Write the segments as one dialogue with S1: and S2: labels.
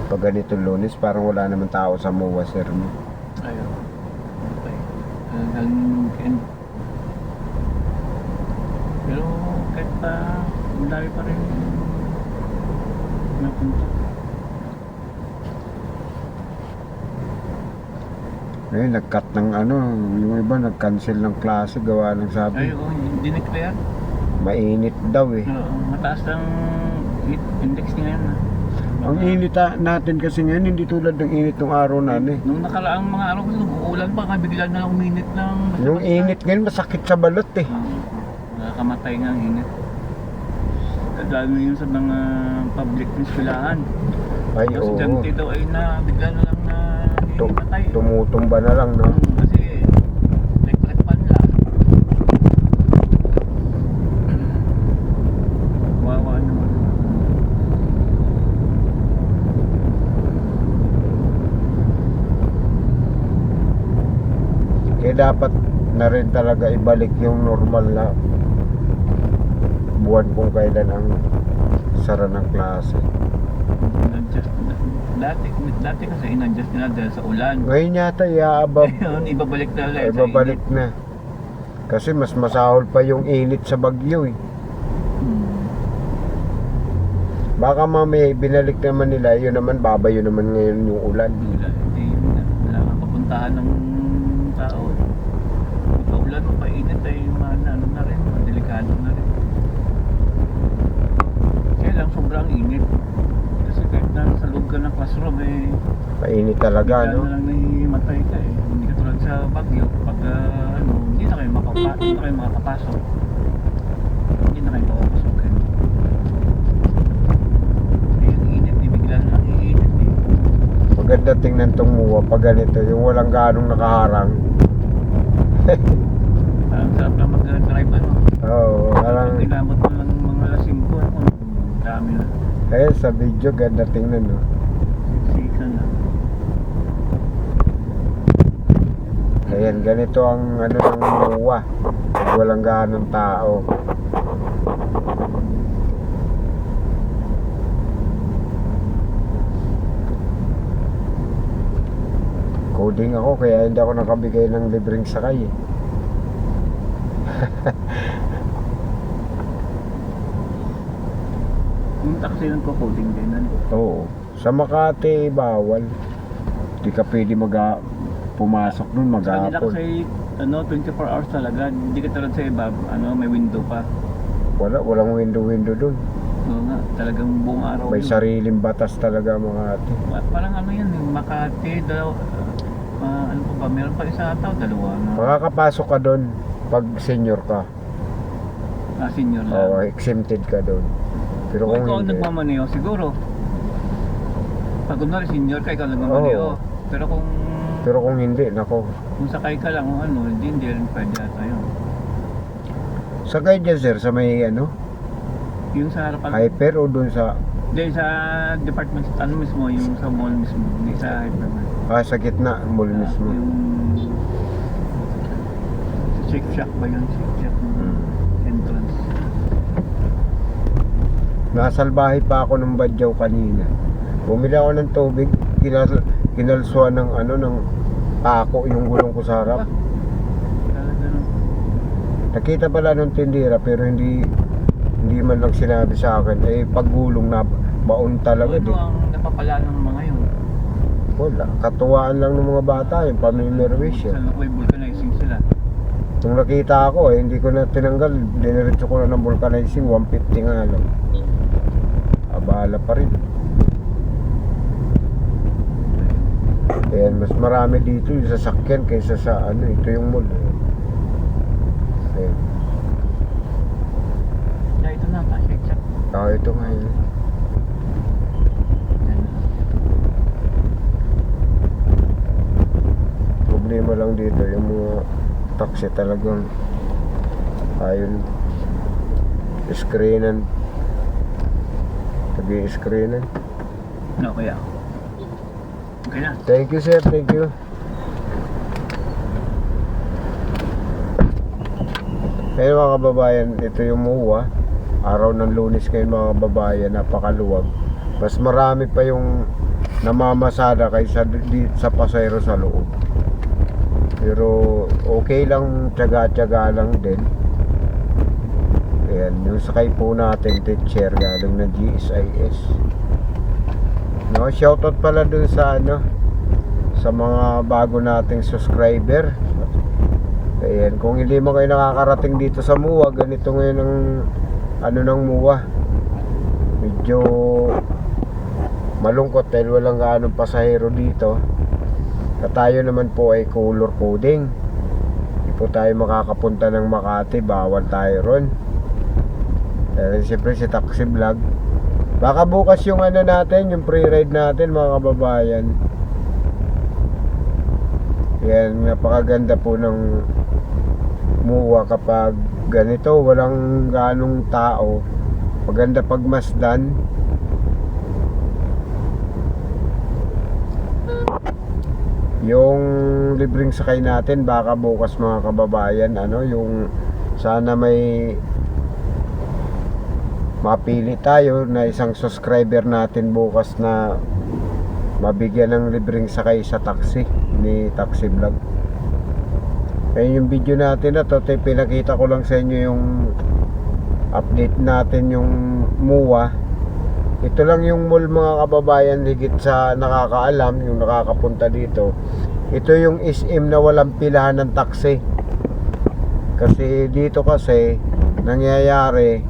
S1: Pag ganito Lunes, parang wala naman tao sa MOA, sir.
S2: Ayun. Okay. Hanggang weekend. Pero kahit pa, ang dami pa rin napunta.
S1: Ngayon, nag-cut ng ano, yung iba nag-cancel ng klase, gawa ng sabi.
S2: Ay, oo, hindi na-clear.
S1: Mainit daw eh.
S2: Oo, mataas ang index niya ngayon.
S1: Ang init natin kasi ngayon, hindi tulad ng init ng araw na ano eh.
S2: Nung nakaraang mga araw, uulan pa, bigla na lang uminit ng
S1: Yung init ngayon, masakit sa balot eh.
S2: nakakamatay nga ang init. Lalo yun sa mga public na eskwelahan.
S1: Ay,
S2: Yung
S1: oo.
S2: estudyante daw ay bigla na lang na himatay.
S1: Tumutumba na lang, no?
S2: Kasi electric fan lang. Wawa naman.
S1: Kaya dapat na rin talaga ibalik yung normal na buwan kung kailan ang sara ng klase.
S2: In-adjust dati kasi in-adjust nila dahil sa ulan.
S1: Ngayon yata iaabab,
S2: Ngayon, ibabalik na ulit.
S1: ibabalik na. Kasi mas masahol pa yung init sa bagyo eh. Baka mamaya binalik naman nila, yun naman babayo naman ngayon yung ulan.
S2: Hindi wala kang papuntahan ng tao. Pag ulan mo painit ay ano na rin, delikado na rin. Kaya lang sobrang init. Kasi kahit na sa loob ka ng classroom eh,
S1: Mainit talaga,
S2: bigla
S1: no?
S2: na lang nahihimatay ka eh. Hindi ka tulad sa Baguio, pag hindi na kayo makakapasok. Hindi na kayo makapasukin. Eh, ang init eh, bigla na lang iinit eh.
S1: Maganda tingnan tong MUA pag ganito, yung walang ganong nakaharang.
S2: Parang sarap lang mag-drive ano.
S1: Oo, parang,
S2: Pag inabot mo lang mga alas 5, ano, dami na.
S1: ayun sa video, ganda tingnan, no?
S2: Sika na.
S1: Ayan, ganito ang ano ng MUA pag walang ganong tao. Coding ako kaya hindi ako nakabigay ng libreng sakay eh.
S2: Yung taxi ng coding din, ano?
S1: Oo. Sa Makati bawal. Hindi ka pwede pumasok dun
S2: Sa kanila
S1: maghapon.
S2: kasi, 24 hours talaga. Hindi ka tulad sa iba, may window pa.
S1: Walang window dun.
S2: Oo nga, talagang buong araw
S1: May
S2: yun.
S1: sariling batas talaga Makati.
S2: Parang ano yan, yung Makati, ano pa ba, meron pa isa ata, dalawa na.
S1: Makakapasok ka dun pag senior ka.
S2: Senior lang.
S1: Oo, exempted ka dun. Pero
S2: Kung ikaw
S1: kung
S2: ang
S1: hindi,
S2: nagmamaneo, siguro. Pag kunwari senior ka, ikaw nagmamaneo.
S1: Oo.
S2: Pero
S1: kung hindi, nako.
S2: kung sakay ka lang, o ano, hindi rin pwede ata yun.
S1: Sakay dyan sir, sa may ano,
S2: Yung sa harapan,
S1: hyper o dun sa,
S2: hindi, sa department, ano mismo, yung sa mall mismo, hindi sa hypermart.
S1: sa gitna, mall mismo.
S2: Yung Shake Shack ba yun? Shake Shack entrance.
S1: Nasalbahe pa ako ng Badyaw kanina. Bumili ako ng tubig, kinalsuan ng ano, ng pako yung gulong ko sa harap.
S2: Talaga no.
S1: Nakita pala nung tindira pero hindi man lang sinabi sa akin. Eh paggulong na baon talaga
S2: Ano
S1: din.
S2: ang napapala ng mga yun?
S1: Wala, katuwaan lang ng mga bata, yung pamimirwish
S2: Sa
S1: yun.
S2: may vulcanizing sila.
S1: Nung nakita ako hindi ko na tinanggal, diniretso ko na ng vulcanizing, 150 nga lang. Abala pa rin. Ayan, mas marami dito yung sasakyan kaysa sa ano, ito yung mall. Ayan.
S2: Yeah, ito na, Shake Shack.
S1: Ito nga yun. Problema lang dito, yung mga taxi talagang ayun, screenan. Nag-i-screenan.
S2: No, kaya. Okay na.
S1: Thank you sir, thank you. Pero mga kababayan, ito yung MUA. araw ng Lunes ngayon mga kababayan, napakaluwag. Mas marami pa yung namamasada kaysa sa pasahero sa loob. Pero okay lang, tiyaga-tiyaga lang din. Ayan, yung sakay po natin, teacher, galing ng GSIS. No, shoutout pala dun sa sa mga bago nating subscriber. Ayan, kung hindi mo kayo nakakarating dito sa MUA, ganito ngayon ang ng MUA. Medyo malungkot dahil walang gaanong pasahero dito. Tayo naman po ay color coding. Hindi po tayo makakapunta ng Makati, bawal tayo ron. Siyempre si Taxi Vlog. Baka bukas yung natin, yung pre-ride natin mga kababayan. Yan, napakaganda po ng MUA kapag ganito, walang ganong tao. Maganda pag masdan. Yung libreng sakay natin baka bukas mga kababayan, yung sana may mapili tayo na isang subscriber natin bukas na mabigyan ng libreng sakay sa taxi ni Taxi Vlog. Kaya yung video natin na to, pinakita ko lang sa inyo yung update natin yung MUA. Ito lang yung mall mga kababayan, higit sa nakakaalam, yung nakakapunta dito. Ito yung SM na walang pilahan ng taxi. Kasi dito kasi nangyayari,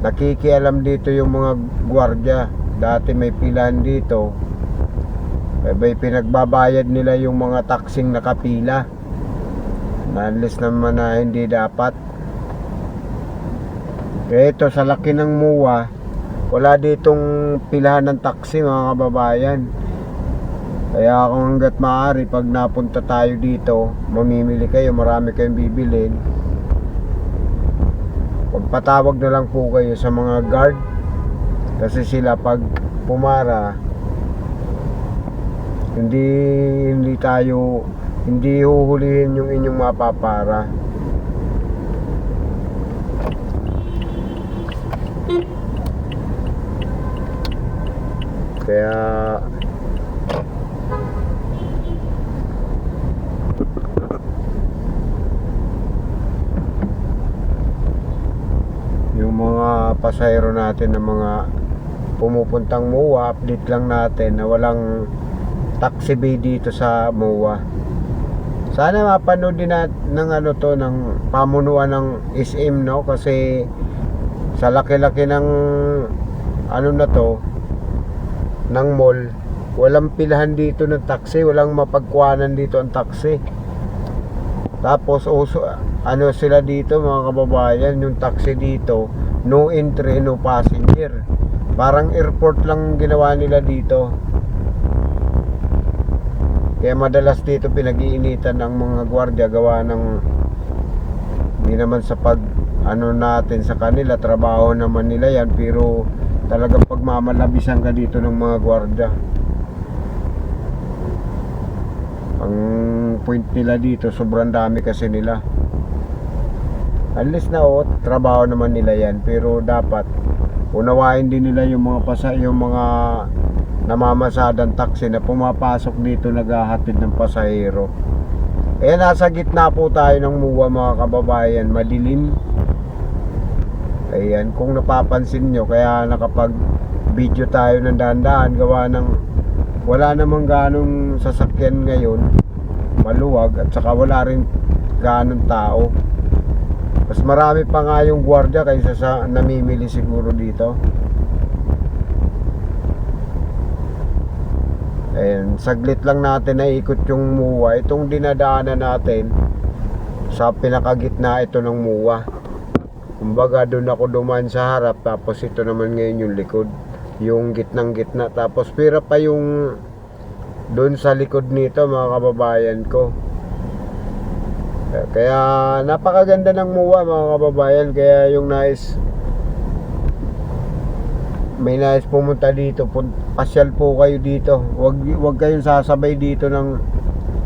S1: nakikialam dito yung mga gwardiya. Dati may pilahan dito, may pinagbabayad nila yung mga taxing nakapila. Unless naman na hindi dapat. Kaya ito sa laki ng MUA, wala ditong pilahan ng taxi mga kababayan. Kaya kung hanggat maaari, pag napunta tayo dito, mamimili kayo, marami kayong bibilin, pagpatawag na lang po kayo sa mga guard. Kasi sila pag pumara, hindi huhulihin yung inyong mapapara. Kaya yung mga pasahero natin na mga pumupuntang MUA, update lang natin na walang taxi bay dito sa MUA. Sana mapanood din ng ng pamunuan ng SM, no? Kasi sa laki-laki ng na to, ng mall, walang pilahan dito ng taxi, walang mapagkuhanan dito ang taxi. Tapos sila dito mga kababayan, yung taxi dito, no entry, no passenger. Parang airport lang ginawa nila dito. Kaya madalas dito pinag-iinitan ng mga gwardiya, gawa ng hindi naman sa natin sa kanila, trabaho naman nila yan, pero talagang pagmamalabisan ka dito ng mga gwardiya. Ang point nila dito, sobrang dami kasi nila. Unless na trabaho naman nila yan, pero dapat unawain din nila yung mga namamasadang taxi na pumapasok dito, naghahatid ng pasahero. Nasa gitna po tayo ng MUA mga kababayan, madilim. Ayan, kung napapansin nyo, kaya nakapag video tayo ng dahan-dahan, gawa ng wala namang ganong sasakyan ngayon, maluwag, at saka wala rin ganong tao. Mas marami pa nga yung gwardiya kaysa sa namimili siguro dito. Ayan, saglit lang natin na ikot yung MUA. Itong dinadaanan natin sa pinakagitna ito ng MUA. Kumbaga doon ako dumaan sa harap, tapos ito naman ngayon yung likod, yung gitnang gitna. Tapos pira pa yung doon sa likod nito mga kababayan ko. Kaya napakaganda ng MUA mga kababayan. Kaya yung may nais pumunta dito, pasyal po kayo dito. Wag kayong sasabay dito ng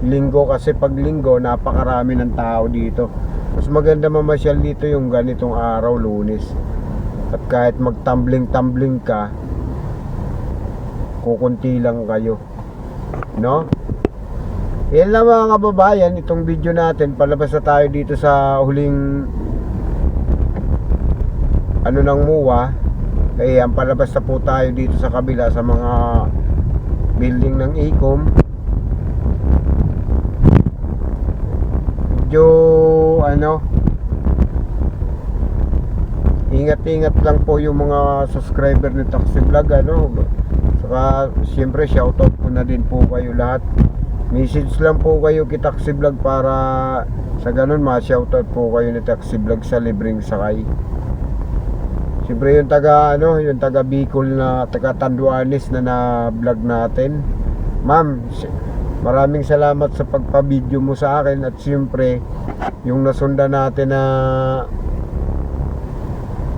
S1: linggo, kasi pag linggo napakarami ng tao dito. Mas maganda mamasyal dito yung ganitong araw, Lunes. At kahit magtumbling-tumbling ka, kukunti lang kayo, no? Yan lang mga kababayan, itong video natin. Palabas na tayo dito sa huling ano ng MUA. Ayan, palabas na po tayo dito sa kabila sa mga building ng ICOM. Medyo ano, ingat-ingat lang po yung mga subscriber ni Taxi Vlog, ano. Saka siyempre shoutout po na din po kayo lahat. Message lang po kayo kay Taxi Vlog para sa ganun ma-shoutout po kayo ni Taxi Vlog sa libreng sakay. Siyempre yung taga ano, yung taga Bicol na taga Tanduanes na vlog natin. Ma'am, maraming salamat sa pagpa-video mo sa akin. At siyempre yung nasunda natin na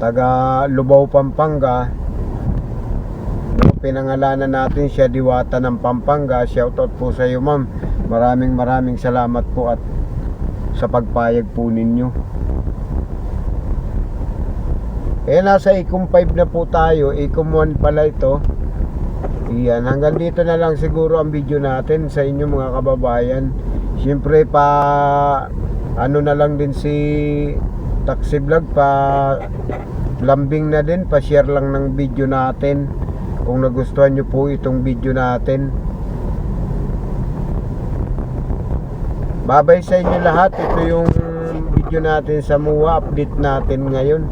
S1: taga Lubao, Pampanga, no, pinangalanan natin siya Diwata ng Pampanga. Shoutout po sa iyo, ma'am. Maraming salamat po at sa pagpayag po ninyo. Eh, nasa ICOM 5 na po tayo. ICOM 1 pala ito. Iyan, hanggang dito na lang siguro ang video natin sa inyo mga kababayan. Siyempre ano na lang din si Taxi Vlog, lambing na din, share lang ng video natin kung nagustuhan nyo po itong video natin. Babay sa inyo lahat. Ito yung video natin sa MUA, update natin ngayon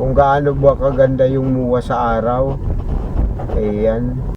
S1: kung gaano ba kaganda yung MUA sa araw. Ayan.